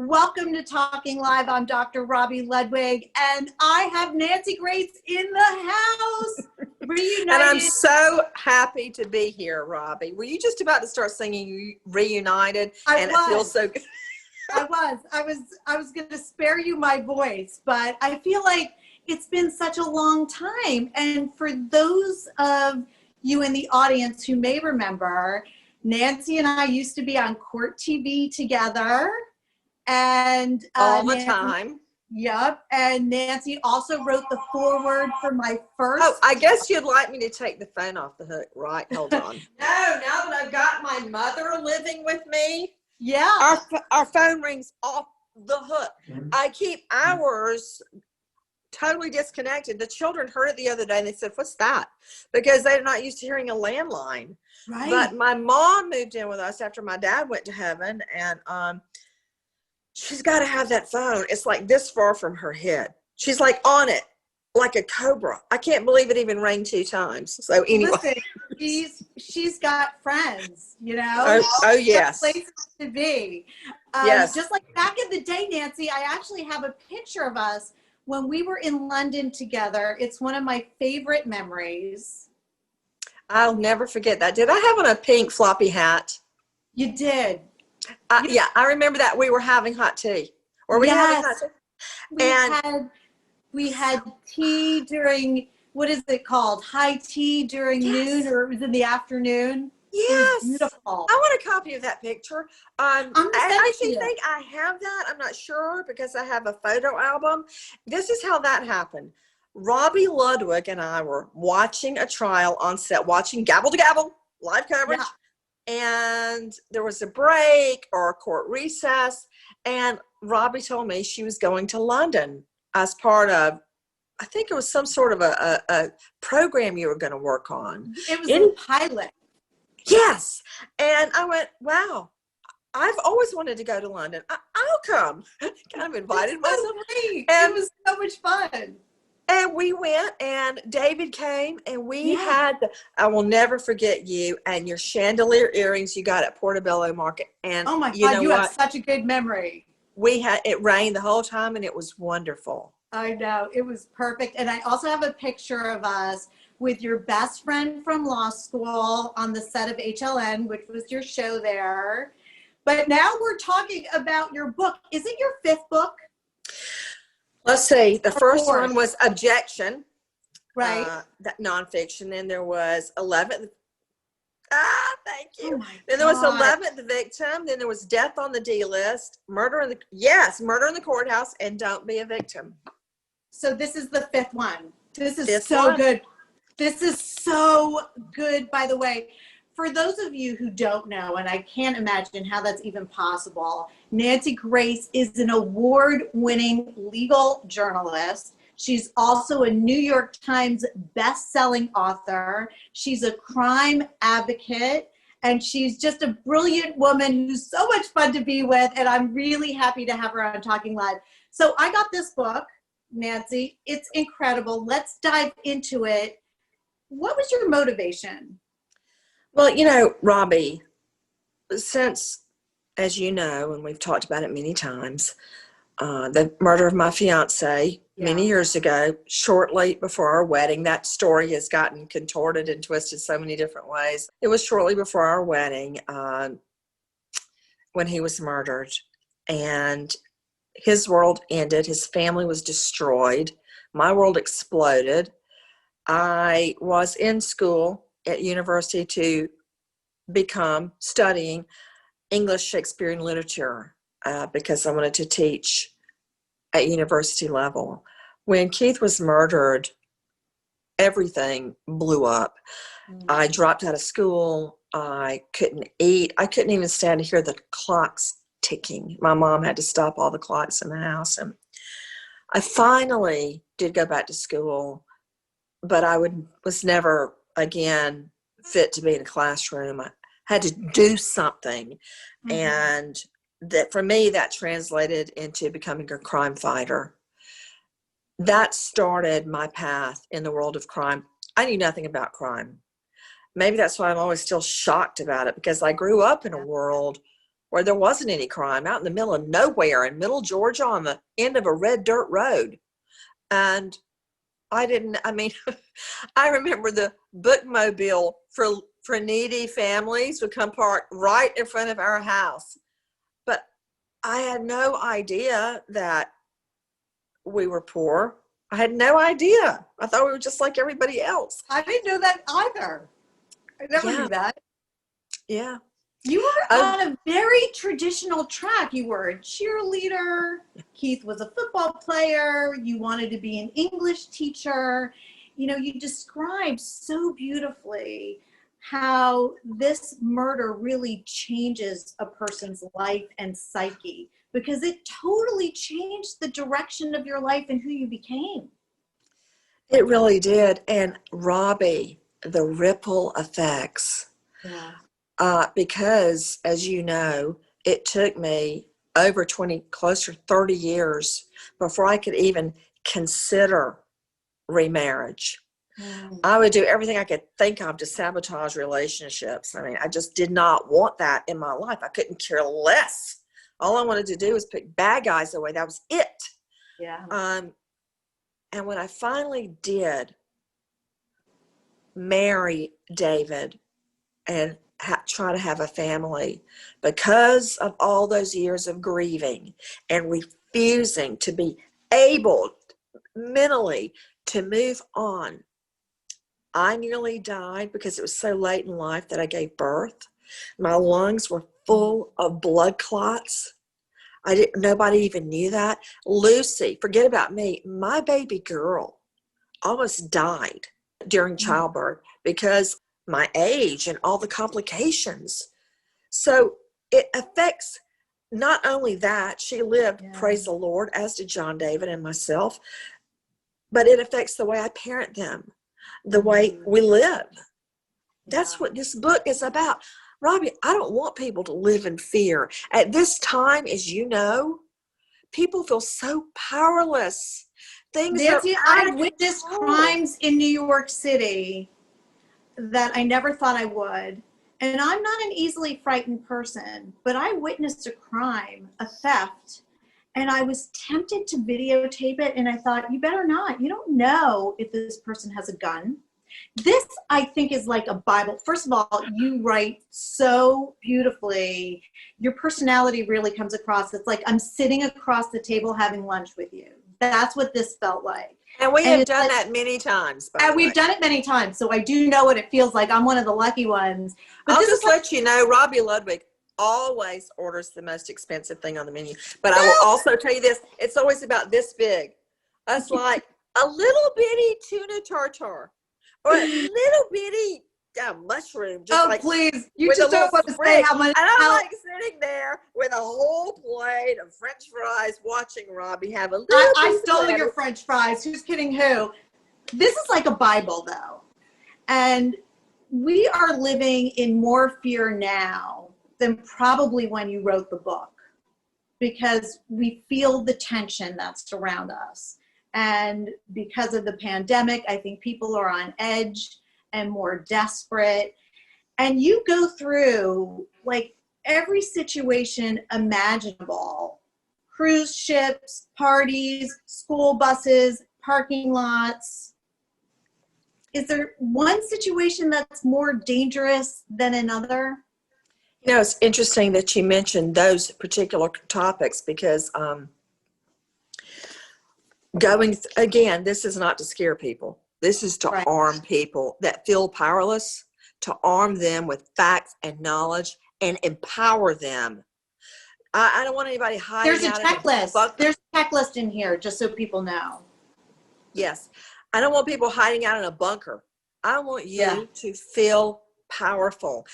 Welcome to Talking Live. I'm Dr. Robi Ludwig, and I have Nancy Grace in the house. Reunited. And I'm so happy to be here, Robi. Were you just about to start singing Reunited? It feels so good. I was going to spare you my voice, but I feel like it's been such a long time. And for those of you in the audience who may remember, Nancy and I used to be on Court TV together. And all the time. Yep. And Nancy also wrote the foreword for my first. Oh, I guess you'd like me to take the phone off the hook, right? Hold on. No, now that I've got my mother living with me, yeah, our phone rings off the hook. I keep ours totally disconnected. The children heard it the other day and they said, "What's that?" Because they're not used to hearing a landline. Right. But my mom moved in with us after my dad went to heaven, and she's got to have that phone. It's like this far from her head. She's like on it, like a cobra. I can't believe it even rang 2 times. So anyway. Listen, she's got friends, you know. Oh yes. Places to be. Yes. Just like back in the day, Nancy, I actually have a picture of us when we were in London together. It's one of my favorite memories. I'll never forget that. Did I have on a pink floppy hat? You did. Yeah, I remember that. We were having hot tea. Were we having hot tea? We had tea during, what is it called? High tea during noon, or it was in the afternoon. Yes. Beautiful. I want a copy of that picture. I actually think I have that. I'm not sure because I have a photo album. This is how that happened. Robi Ludwig and I were watching a trial on set, watching Gavel to Gavel, live coverage. Yeah. And there was a break or a court recess. And Robi told me she was going to London as part of, I think it was some sort of a program you were going to work on. It was a pilot. Yes. And I went, wow, I've always wanted to go to London. I'll come. Kind of invited myself. And it was so much fun. And we went, and David came, and we had, I will never forget you and your chandelier earrings you got at Portobello Market. And oh my God, you have such a good memory. It rained the whole time, and it was wonderful. I know, it was perfect. And I also have a picture of us with your best friend from law school on the set of HLN, which was your show there. But now we're talking about your book. Is it your 5th book? Let's see. The first one was Objection. Right. That nonfiction. Then there was 11th. Thank you. Oh then there was 11th Victim. Then there was Death on the D List. Murder in the Courthouse, and Don't Be a Victim. So this is the 5th one. This is so good. This is so good, by the way. For those of you who don't know, and I can't imagine how that's even possible, Nancy Grace is an award-winning legal journalist. She's also a New York Times best-selling author. She's a crime advocate, and she's just a brilliant woman who's so much fun to be with, and I'm really happy to have her on Talking Live. So I got this book, Nancy. It's incredible. Let's dive into it. What was your motivation? Well, you know, Robi, since, as you know, and we've talked about it many times, the murder of my fiance many years ago, shortly before our wedding, that story has gotten contorted and twisted so many different ways. It was shortly before our wedding when he was murdered, and his world ended. His family was destroyed. My world exploded. I was in school at university to become studying English, Shakespeare, and literature because I wanted to teach at university level. When Keith was murdered, everything blew up. I dropped out of school. I couldn't eat. I couldn't even stand to hear the clocks ticking. My mom had to stop all the clocks in the house. And I finally did go back to school, but I was never again fit to be in a classroom. I had to do something. And that for me, that translated into becoming a crime fighter. That started my path in the world of crime. I knew nothing about crime. Maybe that's why I'm always still shocked about it, because I grew up in a world where there wasn't any crime, out in the middle of nowhere in middle Georgia on the end of a red dirt road. And I remember the bookmobile for needy families would come park right in front of our house. But I had no idea that we were poor. I had no idea. I thought we were just like everybody else. I didn't know that either. I never knew that. Yeah. You were on a very traditional track. You were a cheerleader. Keith was a football player. You wanted to be an English teacher. You know, you described so beautifully how this murder really changes a person's life and psyche, because it totally changed the direction of your life and who you became. It really did. And Robi, the ripple effects. Yeah. Because, as you know, it took me over 20, closer to 30 years before I could even consider remarriage. I would do everything I could think of to sabotage relationships. I mean, I just did not want that in my life. I couldn't care less. All I wanted to do was pick bad guys away. That was it. Yeah. And when I finally did marry David and try to have a family, because of all those years of grieving and refusing to be able mentally to move on, I nearly died because it was so late in life that I gave birth. My lungs were full of blood clots. Nobody even knew that. Lucy, forget about me, my baby girl almost died during childbirth because my age and all the complications. So it affects not only that, she lived, praise the Lord, as did John David and myself, but it affects the way I parent them, the way we live. That's what this book is about. Robi, I don't want people to live in fear. At this time, as you know, people feel so powerless. Nancy, I witnessed crimes in New York City that I never thought I would. And I'm not an easily frightened person, but I witnessed a crime, a theft, and I was tempted to videotape it. And I thought, you better not. You don't know if this person has a gun. This, I think, is like a Bible. First of all, you write so beautifully. Your personality really comes across. It's like I'm sitting across the table having lunch with you. That's what this felt like. And we have done that many times. And we've done it many times, so I do know what it feels like. I'm one of the lucky ones. But I'll just let you know, Robi Ludwig always orders the most expensive thing on the menu. But I will also tell you this, it's always about this big. It's like a little bitty tuna tartare or a little bitty mushroom. Just please. You just don't want to say how much. And I'm like sitting there with a whole plate of French fries watching Robi have a little I stole your French fries. Who's kidding who? This is like a Bible, though. And we are living in more fear now than probably when you wrote the book, because we feel the tension that's around us. And because of the pandemic, I think people are on edge and more desperate. And you go through like every situation imaginable: cruise ships, parties, school buses, parking lots. Is there one situation that's more dangerous than another? You know, it's interesting that you mentioned those particular topics, because again, this is not to scare people. This is to arm people that feel powerless, to arm them with facts and knowledge and empower them. I don't want anybody hiding out. There's a checklist. There's a checklist in here, just so people know. Yes. I don't want people hiding out in a bunker. I want you to feel powerful.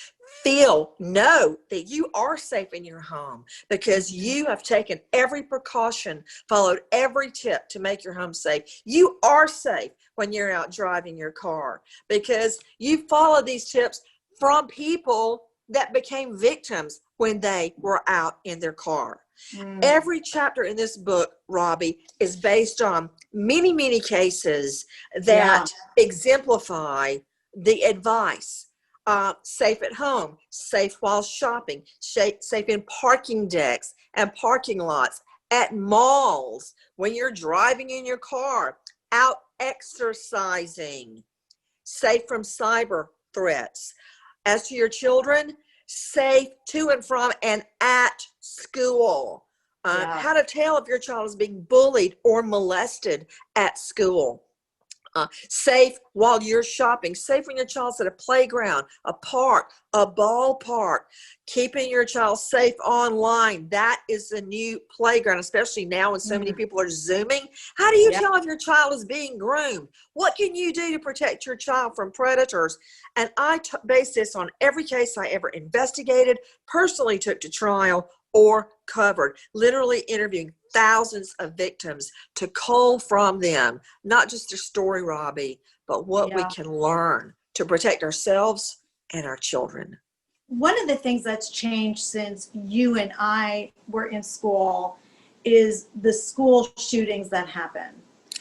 Know that you are safe in your home because you have taken every precaution, followed every tip to make your home safe. You are safe when you're out driving your car because you follow these tips from people that became victims when they were out in their car. Every chapter in this book, Robi, is based on many, many cases that exemplify the advice. safe at home, safe while shopping, safe in parking decks and parking lots, at malls, when you're driving in your car, out exercising, safe from cyber threats. As to your children, safe to and from and at school. How to tell if your child is being bullied or molested at school. Safe while you're shopping, safe when your child's at a playground, a park, a ballpark, keeping your child safe online. That is the new playground, especially now when so many people are Zooming. How do you tell if your child is being groomed? What can you do to protect your child from predators? And I base this on every case I ever investigated, personally took to trial, or covered, literally interviewing thousands of victims to cull from them, not just their story, Robbie, but what we can learn to protect ourselves and our children. One of the things that's changed since you and I were in school is the school shootings that happen.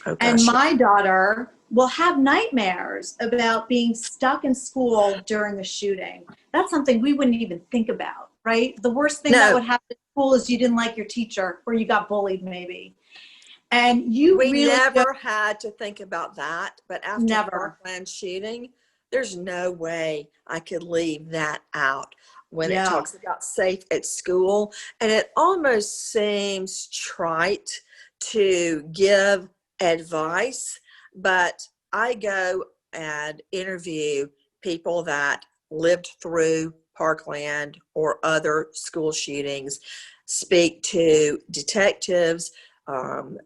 Oh, and my daughter will have nightmares about being stuck in school during a shooting. That's something we wouldn't even think about, right? The worst thing that would happen in school is you didn't like your teacher or you got bullied maybe. And we never had to think about that, but after the Parkland shooting, there's no way I could leave that out when it talks about safe at school. And it almost seems trite to give advice, but I go and interview people that lived through Parkland or other school shootings, speak to detectives,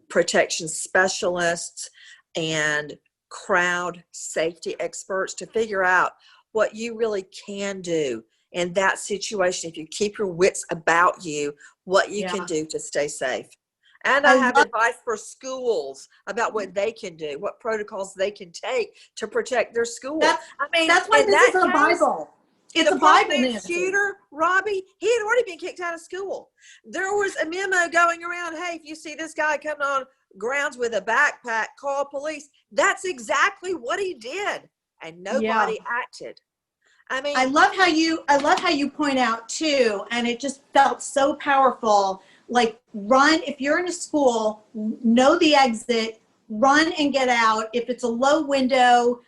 protection specialists, and crowd safety experts to figure out what you really can do in that situation. If you keep your wits about you, what you can do to stay safe. And I have advice for schools about what they can do, what protocols they can take to protect their school. That's why this is a Bible. It's a Bible shooter, Robbie, he had already been kicked out of school. There was a memo going around, hey, if you see this guy coming on grounds with a backpack, call police. That's exactly what he did. And nobody acted. I mean, I love how you point out too, and it just felt so powerful. Like, run, if you're in a school, know the exit, run and get out. If it's a low window,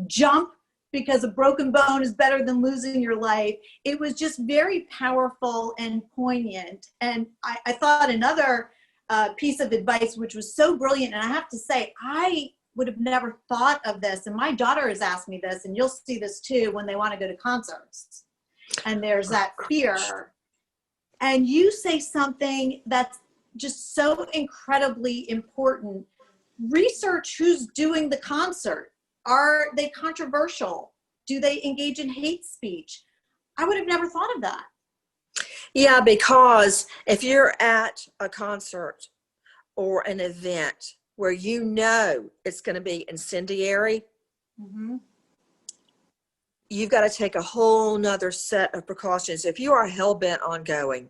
jump, because a broken bone is better than losing your life. It was just very powerful and poignant. And I thought another piece of advice, which was so brilliant, and I have to say, I would have never thought of this. And my daughter has asked me this, and you'll see this too when they want to go to concerts. And there's that fear. And you say something that's just so incredibly important. Research who's doing the concert. Are they controversial? Do they engage in hate speech? I would have never thought of that. Yeah, because if you're at a concert or an event where you know it's going to be incendiary, you've got to take a whole nother set of precautions. If you are hell-bent on going,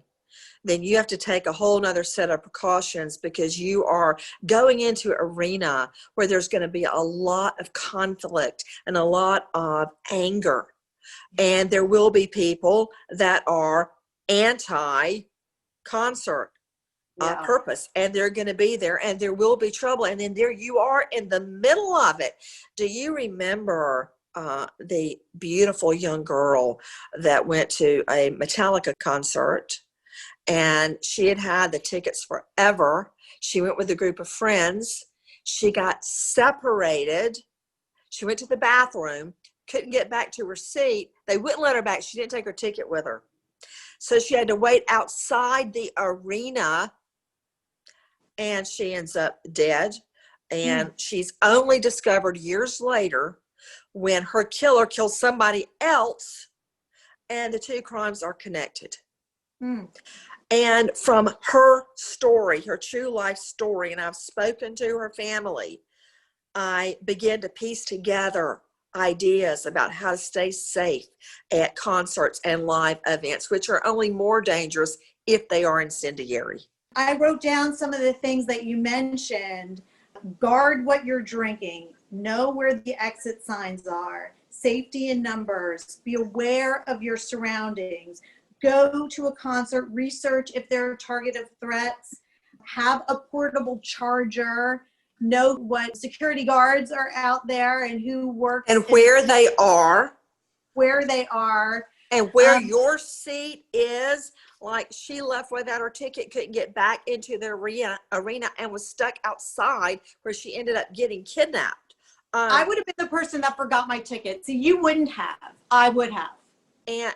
then you have to take a whole nother set of precautions, because you are going into an arena where there's going to be a lot of conflict and a lot of anger. And there will be people that are anti-concert purpose, and they're going to be there, and there will be trouble. And then there you are in the middle of it. Do you remember the beautiful young girl that went to a Metallica concert? And she had had the tickets forever. She went with a group of friends. She got separated. She went to the bathroom, couldn't get back to her seat. They wouldn't let her back. She didn't take her ticket with her. So she had to wait outside the arena, and she ends up dead. And she's only discovered years later when her killer kills somebody else, and the two crimes are connected. And from her story, her true life story, and I've spoken to her family, I began to piece together ideas about how to stay safe at concerts and live events, which are only more dangerous if they are incendiary. I wrote down some of the things that you mentioned. Guard what you're drinking. Know where the exit signs are. safety in numbers, be aware of your surroundings, go to a concert, research if there are targeted threats, have a portable charger, know what security guards are out there and who works And where they are. Where they are. And where your seat is. Like, she left without her ticket, couldn't get back into the arena and was stuck outside where she ended up getting kidnapped. I would have been the person that forgot my ticket. See, you wouldn't have. I would have. And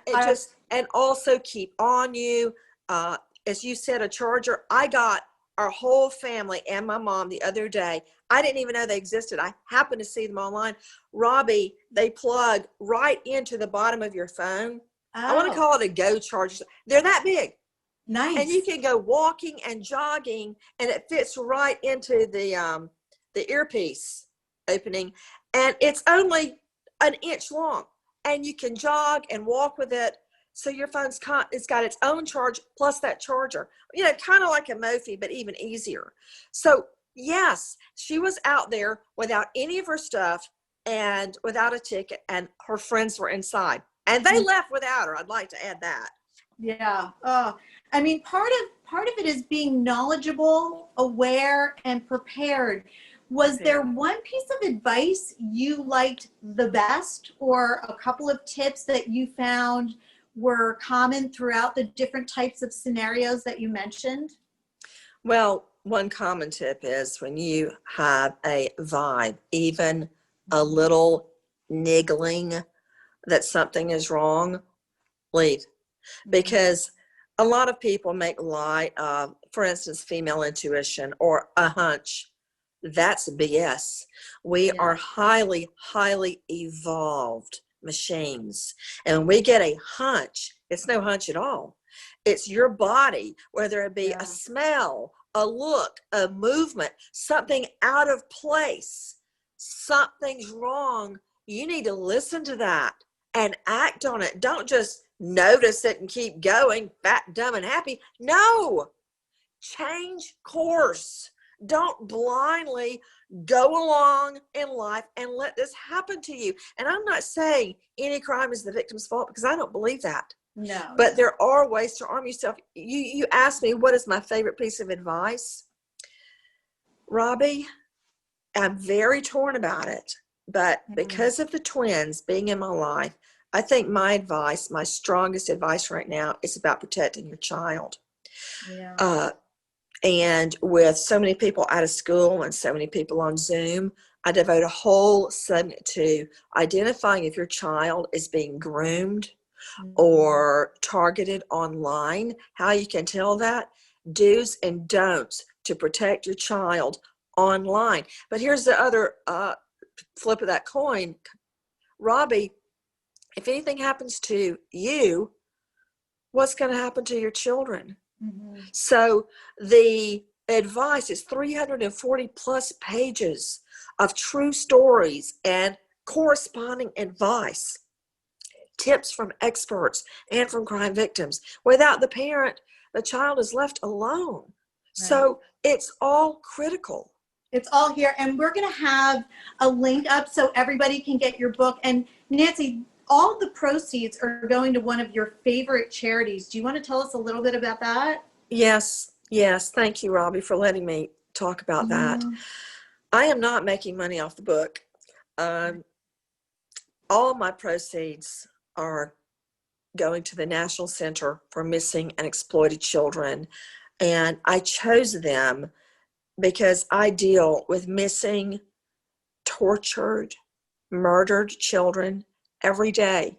and also keep on you. As you said, a charger. I got our whole family and my mom the other day. I didn't even know they existed. I happened to see them online. Robbie, they plug right into the bottom of your phone. Oh. I want to call it a Go charger. They're that big. Nice. And you can go walking and jogging, and it fits right into the earpiece opening, and it's only an inch long, and you can jog and walk with it. So your phone's it's got its own charge plus that charger, kind of like a Mophie, but even easier. So yes, she was out there without any of her stuff and without a ticket, and her friends were inside, and they left without her. I'd like to add that. Yeah. I mean, part of it is being knowledgeable, aware, and prepared. Was there one piece of advice you liked the best, or a couple of tips that you found were common throughout the different types of scenarios that you mentioned? Well, one common tip is when you have a vibe, even a little niggling that something is wrong, leave. Because a lot of people make light of, for instance, female intuition or a hunch. That's BS. We are highly, highly evolved machines. And when we get a hunch, it's no hunch at all. It's your body, whether it be a smell, a look, a movement, something out of place, something's wrong. You need to listen to that and act on it. Don't just notice it and keep going, fat, dumb, and happy. No, change course. Don't blindly go along in life and let this happen to you. And I'm not saying any crime is the victim's fault, because I don't believe that. No. But there are ways to arm yourself. You asked me, what is my favorite piece of advice? Robbie, I'm very torn about it. But because of the twins being in my life, I think my advice, my strongest advice right now, is about protecting your child. Yeah. And with so many people out of school and so many people on Zoom, I devote a whole segment to identifying if your child is being groomed or targeted online, how you can tell that, do's and don'ts to protect your child online. But here's the other flip of that coin. Robbie, if anything happens to you, what's going to happen to your children? So the advice is 340 plus pages of true stories and corresponding advice, tips from experts and from crime victims. Without the parent, the child is left alone. Right. So it's all critical. It's all here. And we're going to have a link up so everybody can get your book. And Nancy, all the proceeds are going to one of your favorite charities. Do you want to tell us a little bit about that? Yes. Thank you, Robbie, for letting me talk about that. I am not making money off the book. All my proceeds are going to the National Center for Missing and Exploited Children. And I chose them because I deal with missing, tortured, murdered children every day.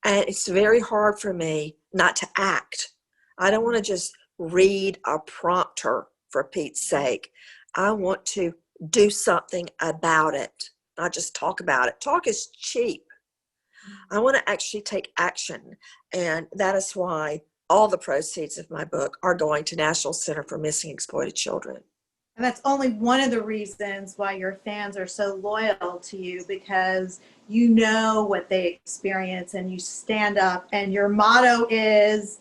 And it's very hard for me not to act. I don't want to just read a prompter for Pete's sake. I want to do something about it, not just talk about it. Talk is cheap. I want to actually take action. And that is why all the proceeds of my book are going to National Center for Missing and Exploited Children. And that's only one of the reasons why your fans are so loyal to you, because you know what they experience and you stand up, and your motto is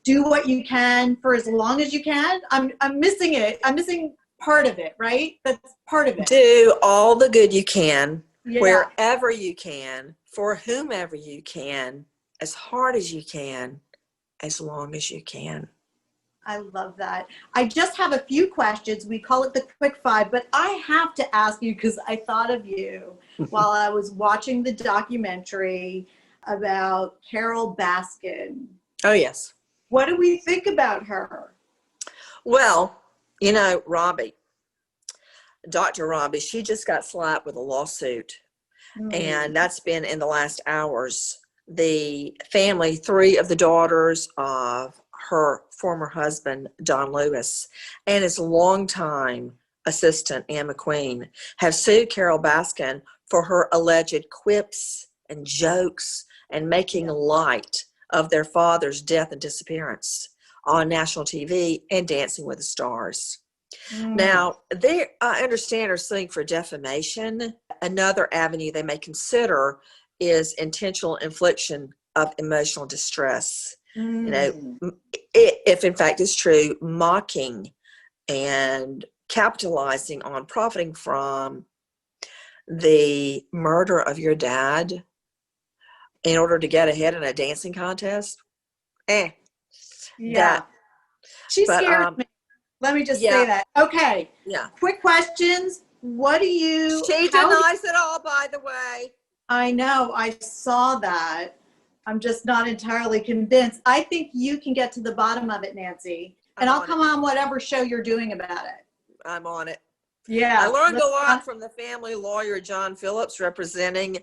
do what you can for as long as you can. I'm missing it. I'm missing part of it, right? That's part of it. Do all the good you can wherever you can, for whomever you can, as hard as you can, as long as you can. I love that. I just have a few questions. We call it the quick five, but I have to ask you because I thought of you while I was watching the documentary about Carol Baskin. Oh, yes. What do we think about her? Well, you know, Dr. Robi, she just got slapped with a lawsuit. And that's been in the last hours. The family, 3 of the daughters of her former husband, Don Lewis, and his longtime assistant, Ann McQueen, have sued Carol Baskin for her alleged quips and jokes and making light of their father's death and disappearance on national TV and Dancing with the Stars. Now, they, I understand, are suing for defamation. Another avenue they may consider is intentional infliction of emotional distress. You know, if in fact it's true, mocking and capitalizing on profiting from the murder of your dad in order to get ahead in a dancing contest. She scares me. Let me just say that. Okay. Yeah. Quick questions. What do you... She denies it all, by the way. I know. I saw that. I'm just not entirely convinced. I think you can get to the bottom of it, Nancy. And I'll come on whatever show you're doing about it. I'm on it. Yeah. I learned a lot from the family lawyer, John Phillips, representing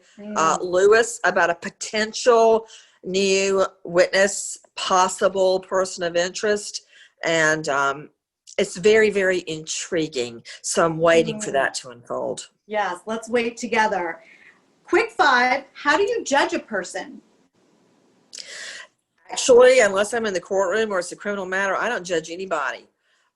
Lewis about a potential new witness, possible person of interest. And it's very, very intriguing. So I'm waiting for that to unfold. Yes, let's wait together. Quick five, how do you judge a person? Actually, unless I'm in the courtroom or it's a criminal matter, I don't judge anybody.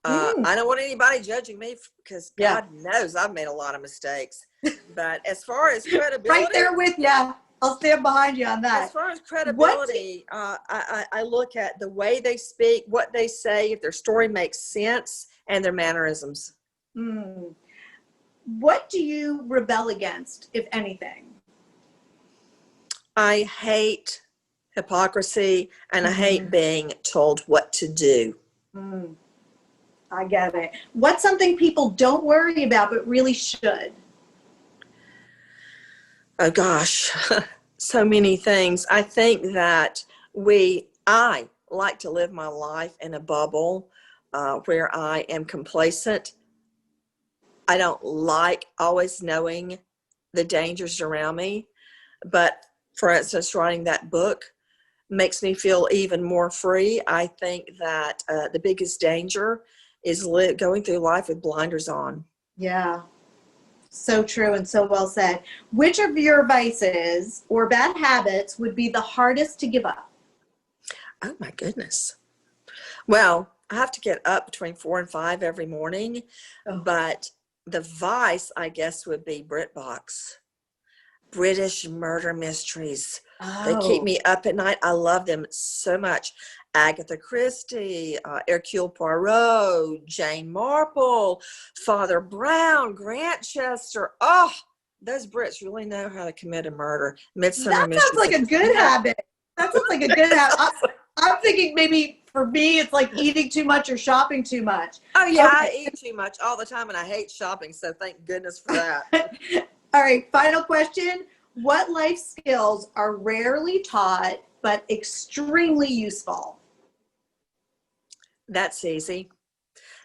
I don't want anybody judging me because God knows I've made a lot of mistakes. But as far as credibility... Right there with you. I'll stand behind you on that. As far as credibility, I look at the way they speak, what they say, if their story makes sense, and their mannerisms. What do you rebel against, if anything? I hate hypocrisy, and I hate being told what to do. I get it. What's something people don't worry about but really should? Oh gosh, so many things. I think that I like to live my life in a bubble where I am complacent. I don't like always knowing the dangers around me. But for instance, writing that book makes me feel even more free. I think that the biggest danger is going through life with blinders on. Yeah. So true and so well said. Which of your vices or bad habits would be the hardest to give up? Oh my goodness. Well, I have to get up between 4 and 5 every morning, but the vice, I guess, would be BritBox. British murder mysteries. They keep me up at night. I love them so much. Agatha Christie, Hercule Poirot, Jane Marple, Father Brown, Grantchester. Oh, those Brits really know how to commit a murder. Midsummer That sounds like a good habit. That sounds like a good habit. I'm thinking maybe for me, it's like eating too much or shopping too much. Oh, yeah, I eat too much all the time, and I hate shopping, so thank goodness for that. All right, final question. What life skills are rarely taught but extremely useful? That's easy.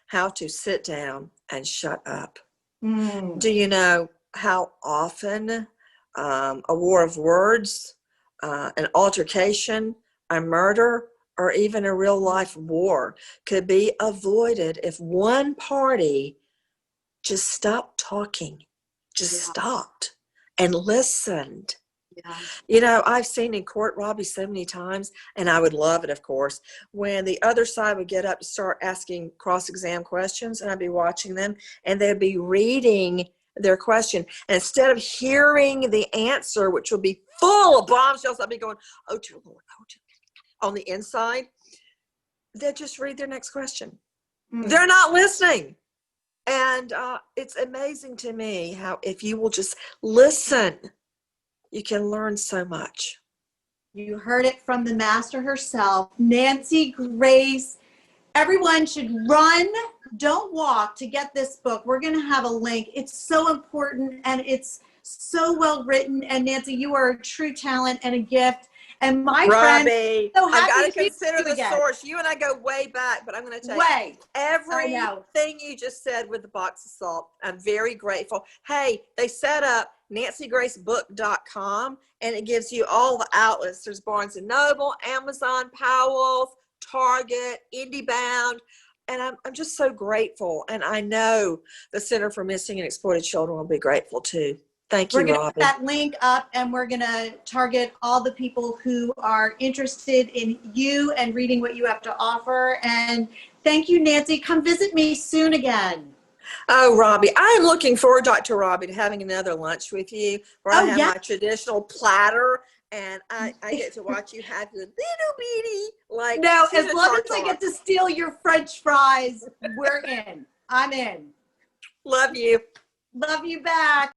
How to sit down and shut up. Do you know how often a war of words, an altercation, a murder, or even a real life war could be avoided if one party just stopped talking, stopped and listened? You know, I've seen in court, Robbie, so many times, and I would love it, of course, when the other side would get up to start asking cross-exam questions, and I'd be watching them, and they'd be reading their question. And instead of hearing the answer, which would be full of bombshells, I'd be going, oh, dear Lord, oh, dear. On the inside, they'd just read their next question. They're not listening. And it's amazing to me how if you will just listen, you can learn so much. You heard it from the master herself, Nancy Grace. Everyone should run, don't walk to get this book. We're going to have a link. It's so important and it's so well written. And Nancy, you are a true talent and a gift. And my friend, Robbie, so I've happy got to to meet consider you the again. source. You and I go way back, but I'm going to tell you Way. everything you just said with the box of salt. I'm very grateful. Hey, they set up nancygracebook.com and it gives you all the outlets. There's Barnes & Noble, Amazon, Powell's, Target, IndieBound. And I'm just so grateful. And I know the Center for Missing and Exploited Children will be grateful too. Thank you, We're going to Robbie. put that link up and we're going to target all the people who are interested in you and reading what you have to offer. And thank you, Nancy. Come visit me soon again. Oh, Robbie, I am looking forward, Dr. Robbie, to having another lunch with you where I have my traditional platter and I get to watch you have your little bitty, like, no, as long tartar. as I get to steal your French fries, we're in. I'm in. Love you. Love you back.